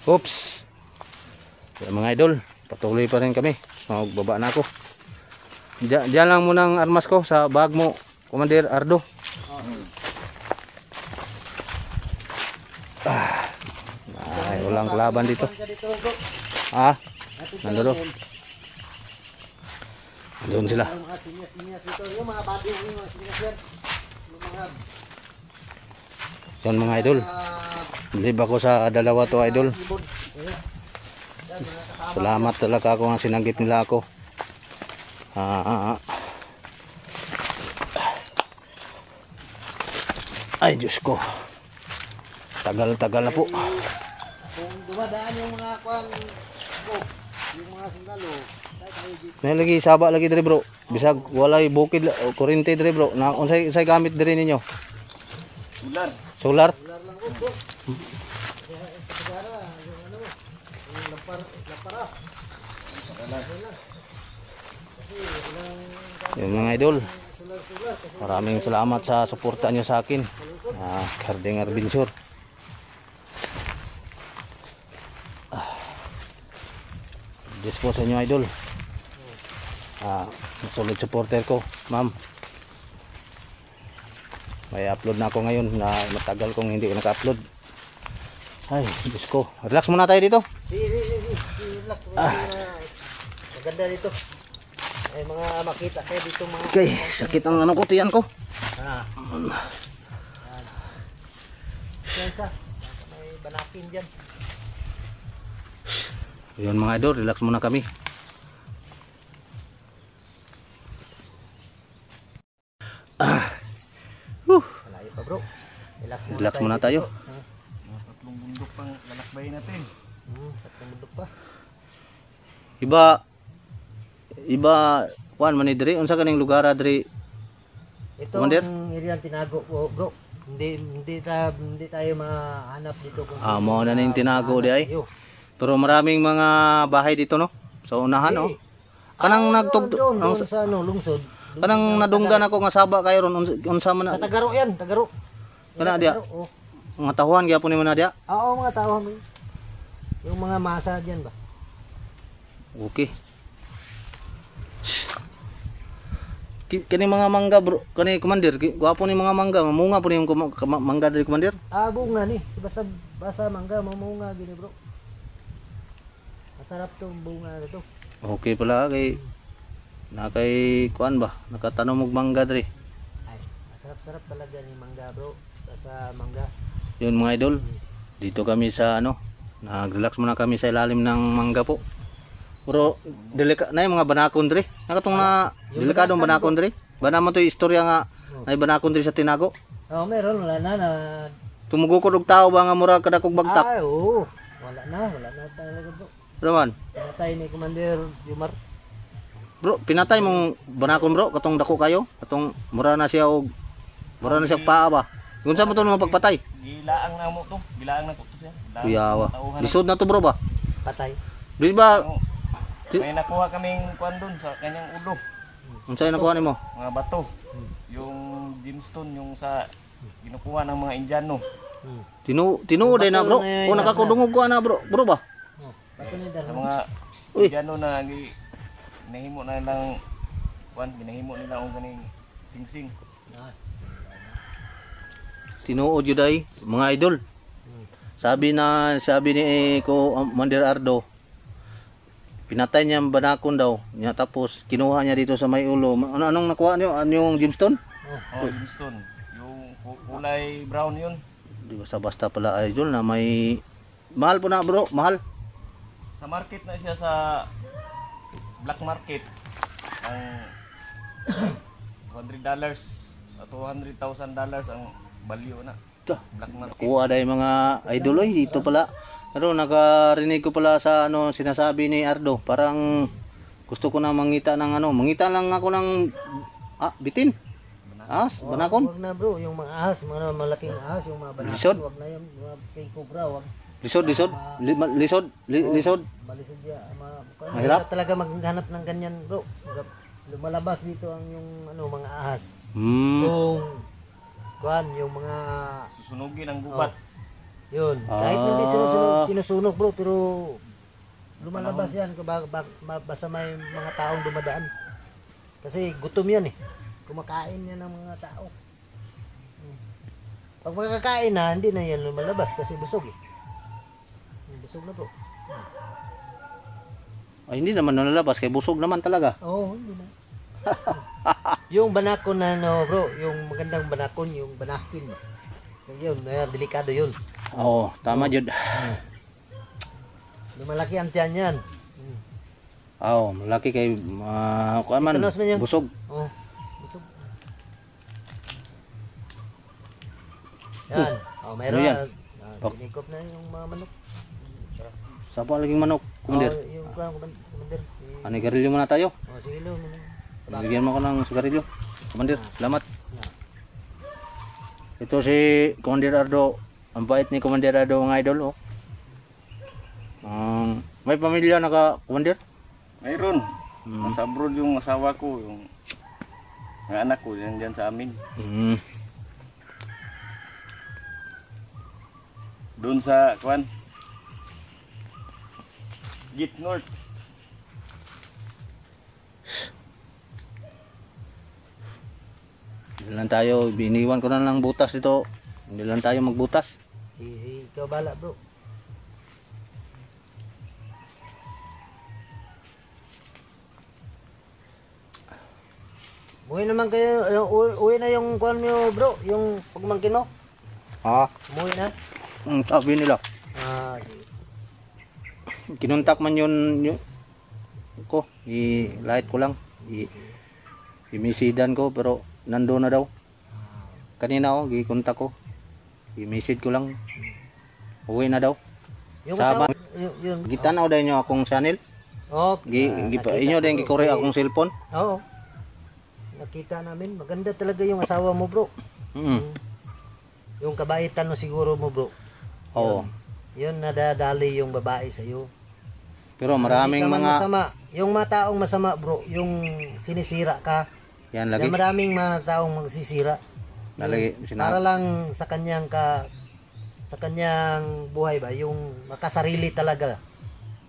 Oops. Kaya mga idol, patuloy pa rin kami. Magbaba na ako. Diyan lang muna ang armas ko sa bag mo, Commander Ardo. Ay, walang kalaban dito. Nandun. Doon sila. Yan mga idol. Bilib ako sa dalawa to idol. Salamat talaga ako ang sinanggit nila ako. Ay Diyos ko. Tagal-tagal na po. Kung dumadaan yung mga kwan ko, yung mga sundalo, may lagi saba lagi dire bro. Bisag walay bukid o kurente dire bro. Na unsay gamit dire ninyo? Solar. lang ko bro. Sigara, yung ano, yung lapara. Yung mga idol. Maraming salamat sa suporta nyo sa akin. Karding Adventure. Diyos po sa inyo idol. Solid supporter ko, ma'am. May upload na ako ngayon na matagal kong hindi naka-upload. Ay, Diyos ko. Relax muna tayo dito. Relax. Maganda dito. Ay mga makita kayo dito mga. Okay, sakit ang ano ko, tiyan ko. Yan sa. May banakin diyan. Yun mga idol, relax muna kami. Malayo pa bro. Relax muna tayo. Mga tatlong bundok pang lalakbayin natin. Tatlong bundok pa. Iba kuan man ni diri unsa kaning lugar diri? Ito Commander? ang area tinago ko bro. Hindi tayo mahanap dito kung Mao na ning tinago di ay. Pero maraming mga bahay dito no. Sa unahan no. Kanang nagtugtog doon sa ano lungsod. kanang nadunggan ako nga saba kayo ron unsa man Sa na Tagaro yan, Tagaro. kana dia. Oh. Mga tahuan gyapon nimo na dia. Oo, mga tao. Yung mga masa diyan ba? Okay. Kani mga mangga bro, kani commander, gwapo ni mga mangga, mamunga po ni yung mangga dari commander. Bunga ni. Basta mangga mamunga gini bro. Masarap tong bunga nito. Okay pala kay kuan ba, nakatanom og mangga diri. Ay, masarap talaga ni mangga bro. Basta mangga. Yun mga idol, dito kami sa nag-relax muna kami sa ilalim ng mangga po. Pero na yung mga banakon diri. Nakatong na delikadong banakon diri. Bana mo to istorya nga na banakon diri sa tinago. Meron wala na. Tumugukod og tao ba nga mura kada kog bagtak. Ay, oo. Wala na talaga bro. Raman. Pinatay ni Commander Yumar. Bro, pinatay mong banakon bro, katong dako kayo, katong mura na siya paa ba. Unsa mo to mo pagpatay? Gilaang na mo to. Gilaang na ko to siya. Kuyawa. Lisod na to bro ba? Patay. Di ba? May nakuha kaming kuan doon sa kanyang ulo. Unsa nakuha nimo? Mga bato. Yung gemstone yung sa ginukuha ng mga Indiano. Tinuod na bro. O nakakudungog ko na bro. Bro ba? Bato ni Sa Darmo. mga Uy. Indiano na ginahimo na lang kuan, ginahimo nila ang kaning singsing. Tinuod yun ay mga idol. Sabi ni Commander Ardo, pinatay niya ang banakon daw. Niya tapos kinuha niya dito sa may ulo. Anong nakuha niyo? Yung gemstone? Oh, gemstone. Yung kulay brown yun. Di basta pala idol na may mahal po na bro, mahal. Sa market na siya sa black market. Ang $200 at $200,000 ang value na. Black market. Kuha dahil mga idol ay dito pala. Pero nakarinig ko pala sa sinasabi ni Ardo. Parang gusto ko na mangita ng mangita lang ako ng bitin. Banakon. Wag na bro, yung mga ahas, mga malaking ahas, yung mga banakon, Lisod? wag na yung mga kay cobra, wag. Lisod. Balisod ya. Mahirap? Talaga maghanap ng ganyan bro. Lumalabas dito ang yung mga ahas. Hmm. Yung kuan, yung mga Susunugin ang gubat. Yun. Kahit hindi sinusunog bro, pero lumalabas yan basta may mga taong dumadaan. Kasi gutom yan eh. Kumakain yan ng mga tao. Pag makakain na, hindi na yan lumalabas kasi busog eh. Busog na bro. Ay, hindi naman nalabas kay busog naman talaga. Oo, hindi na. Yung banakon na no bro, yung magandang banakon, yung banakin. Yun, delikado yun. Oo, tama jud. Lumalaki ang tiyan yan. Oo, malaki kay kuan man Itanos man yan. busog. Oh, busog. Yan. Oh, mayroon. Ano yan? Sinikop na yung mga manok. Sa pa laging manok, kumandir. Oh, yung kumandir. Ano garilyo muna tayo? Oh, sige lo. Bigyan mo ko ng sigarilyo. Kumandir, salamat. Ito si Commander Ardo. Ang bait ni Commander Ardo mga idol. Oh. May pamilya na ka, Commander? Mayroon. Nasa abroad yung asawa ko, yung mga anak ko, yan dyan sa amin. Doon sa, kuan, Git North. Hindi lang tayo, biniwan ko na lang butas dito. Hindi lang tayo magbutas. Si ikaw bala bro. Uwi naman kayo, uwi na yung kuan nyo bro, yung pagmangkin mo. Ha? Umuwi na. Sabi nila. Sige. Kinuntak man yun ko. I-light ko lang. I-messagean ko pero nando na daw. Kanina ko, gikontak ko. I-message ko lang. Uwi na daw. Yung Sama. yung Gitanaw dahil nyo akong channel. oh, Inyo din gikore akong cellphone. Oo. Nakita namin, maganda talaga yung asawa mo bro. Yung kabaitan mo siguro mo bro. Oo. Yun nadadali yung babae sa iyo. Pero maraming Hindi ka man mga masama. Yung mga taong masama bro, yung sinisira ka. yan lagi. Yan maraming mga taong magsisira. Nalagi Para lang sa kanyang sa kanyang buhay ba, yung makasarili talaga.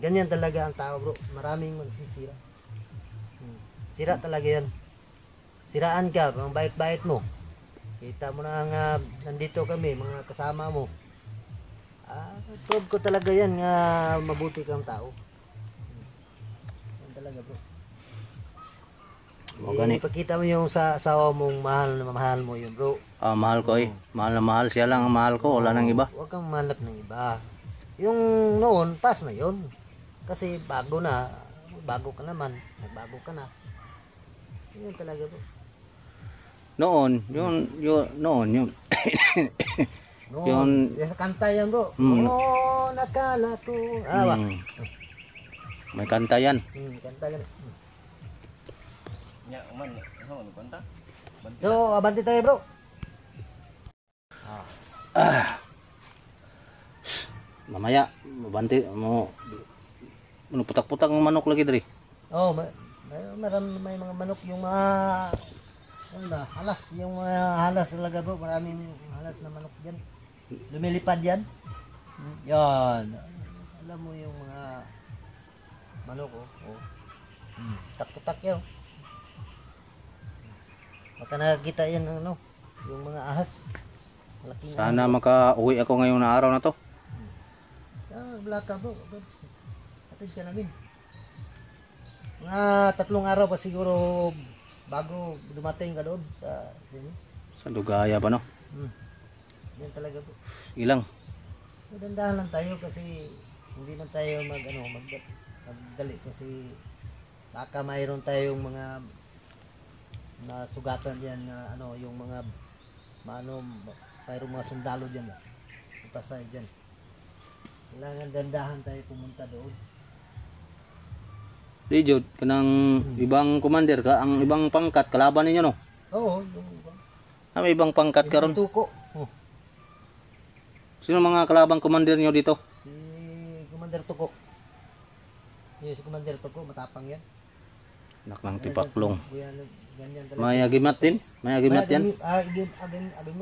Ganyan talaga ang tao bro. Maraming magsisira. Sira talaga yan. Siraan ka, ang bait-bait mo. Kita mo na nga, nandito kami, mga kasama mo. Prove ko talaga yan nga mabuti kang tao. Yan talaga bro. Ipakita mo yung sa asawa mong mahal na mahal mo yun bro. Mahal ko eh. Mahal na mahal. Siya lang ang mahal ko. Wala nang iba. Huwag kang manap ng iba. Yung noon, pass na yun. Kasi bago na, bago ka naman, nagbago ka na. Yan talaga bro. Noon, yun. Noon, Yun. sa kanta yan bro. Oo, nakala ko. Ba? May kanta yan. Kanta ganun. Ya, man, ano kanta? So, abante tayo bro. Mamaya, mabanti mo. Putak-putak ng manok lagi diri. Oh, may mga manok yung mga ano ba, halas, yung mga halas talaga bro, maraming halas na manok diyan. Lumilipad yan. Yan. Alam mo yung mga manok oh. Tak-tak yan. Baka nakakita yan ano, yung mga ahas. Malaking Sana maka-uwi ako ngayong na araw na to. Blaka bro. Atid ka namin. Mga 3 araw pa siguro bago dumating ka doon sa inyo. Sa Dugaya pa no? Yan talaga bro. Ilang? Dandahan lang tayo kasi hindi man tayo magdali kasi baka mayroon tayong mga nasugatan diyan na ano yung mga mayroong mga sundalo diyan na pasay diyan. Kailangan dandahan tayo pumunta doon. Di Jud, kanang ibang commander ka, ang ibang pangkat kalaban ninyo no? Oo, May ibang pangkat karon. Tuko. Sino mga kalabang commander nyo dito? Si Commander Tuko. Si Commander Tuko, matapang yan. Anak ng tipaklong. Ganyan talaga. May agimat din? May agimat yan? Agimat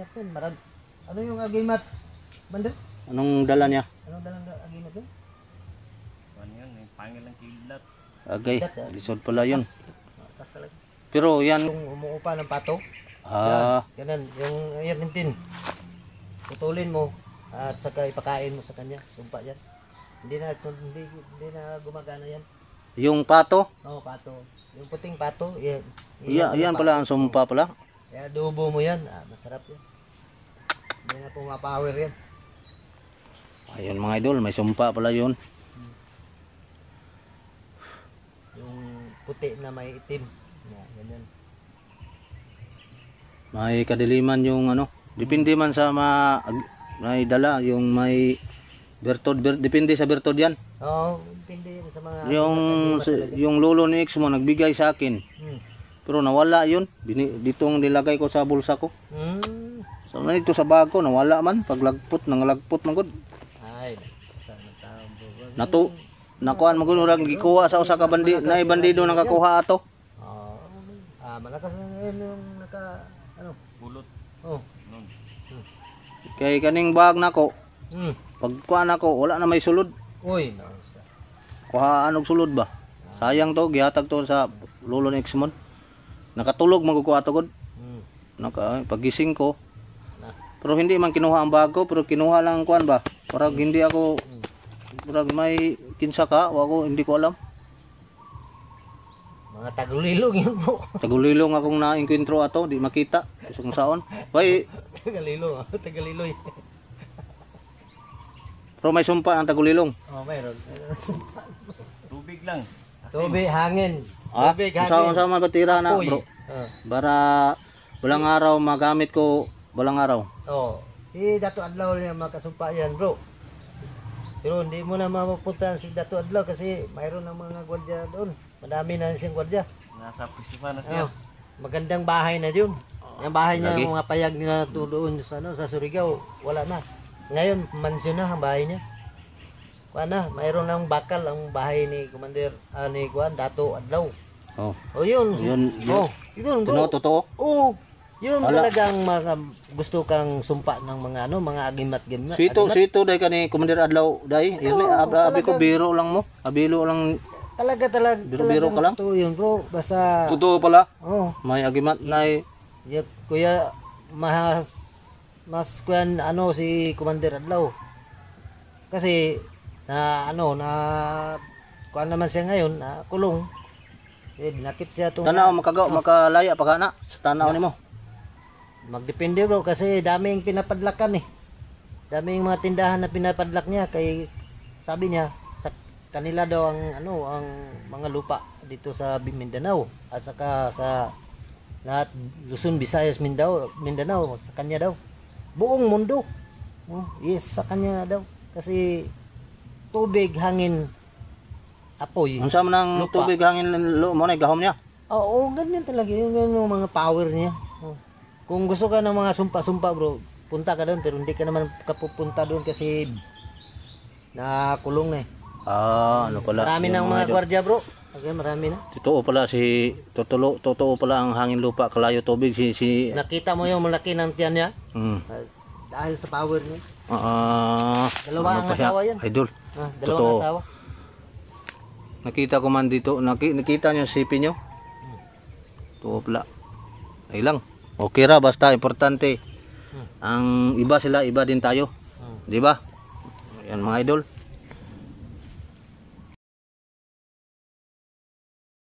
yan. Ano yung agimat, Commander? Anong dala niya? Anong dalang agimat doon? Kuan yun, may pangilang kidlat. Agay, lisod pala yun. Tas talaga. Pero yan, Yung umuupa ng pato. ah, Ganun, yung yan din. Putulin mo at saka ipakain mo sa kanya. Sumpa yan. Hindi na gumagana yan. yung pato, Oo, pato. Yung puting pato, yan. yan pala ang sumpa pala. Kaya adobo mo yan. Masarap yan. Hindi na pumapower yan. Ayun mga idol, may sumpa pala yun. Yung puti na may itim. Ganyan. May kadiliman yung ano. Depende man sa may dala, yung may bertod, depende sa bertod yan. Oo, hindi sa mga... Yung lolo ni ex mo nagbigay sa akin. Hmm. Pero nawala yun. Ditong nilagay ko sa bulsa ko. Hmm. So nito sa bag ko, nawala man. Paglagpot, nangalagpot man gud. Ay, sana tao bro. Nato, nakuan mo gud urang gikuha sa usa ka bandido nakakuha ato. Oo. Malakas na yun yung ano. Bulot. Oh. Nun. Kay kaning bag nako, Hmm. pagkuan nako wala na may sulod. Uy, no. Kuhaan og sulod ba? Sayang to, gihatag to sa lolo ni ex mo. Nakatulog magkukuha to gud. Hmm. Pagising ko, Na. pero hindi man kinuha ang bag ko, pero kinuha lang ang kuan ba? Parang hindi ako, parang may kinsa ka, ako hindi ko alam. Mga tagulilong yun bro. Tagulilong akong na-encuentro ato, di makita. Isang saon. Bay, Tagalilo, tagaliloy. pero may sumpa ang tagulilong. Oh, mayroon. Tubig lang. Tubig, hangin. Ah, Tubig, hangin. sa man patira na, Apoy. bro. Ah. Para walang araw magamit ko, walang araw. Oh, si Dato Adlaw niya makasumpa yan, bro. Pero hindi mo na mapupuntahan si Dato Adlaw kasi mayroon ng mga gwardiya doon. Madami na siyang gwardiya. Nasa prisuhan na siya. Oh, magandang bahay na yun. Yung bahay niya, Lagi. mga payag na doon sa, sa Surigao, wala na. Ngayon, mansyon na ang bahay niya. Kuha na, mayroon ng bakal ang bahay ni Commander, ni Kuan, Dato Adlaw. Oh. Oh, yun. Yun, Oh, yun, bro. totoo. Oo. Yun Wala. talagang mga gusto kang sumpa ng mga ano, mga agimat-gimat. Sito dai kani Commander Adlaw dai. Yun abi ko biro lang mo. Abilo lang. Talaga Biro-biro ka lang? totoo yun, bro. Basta Totoo pala. oh, May agimat na kuya mas kuyan ano si Commander Adlaw. Kasi na ano na kuan naman siya ngayon na kulong. Nakip siya tong tanaw makalaya pa kana sa tanaw nimo. magdepende bro kasi daming pinapadlakan eh. Daming mga tindahan na pinapadlak niya kay sabi niya sa kanila daw ang ano ang mga lupa dito sa Mindanao at saka sa lahat Luzon, Visayas, Mindanao sa kanya daw. Buong mundo. Oh, yes, sa kanya daw kasi tubig, hangin, apoy. Unsa man ang Lupa. tubig hangin mo na gahom niya. Oo, ganyan talaga yung mga power niya. Oh. Kung gusto ka ng mga sumpa-sumpa bro, punta ka doon pero hindi ka naman kapupunta doon kasi nakulong na eh. Ah, ano pala. Marami ng mga gwardiya bro. Okay, marami na. Totoo pala totoo pala ang hangin lupa kalayo tubig si Nakita mo yung malaki ng tiyan niya mm. dahil sa power niya. ano Dalawa ang pa siya? asawa yan. Idol. Dalawang Totoo. asawa. Nakita ko man dito, nakita niyo si Pinyo. Totoo pala. Ay lang. Okay ra basta importante. Ang iba sila, iba din tayo. 'Di ba? Yan mga idol.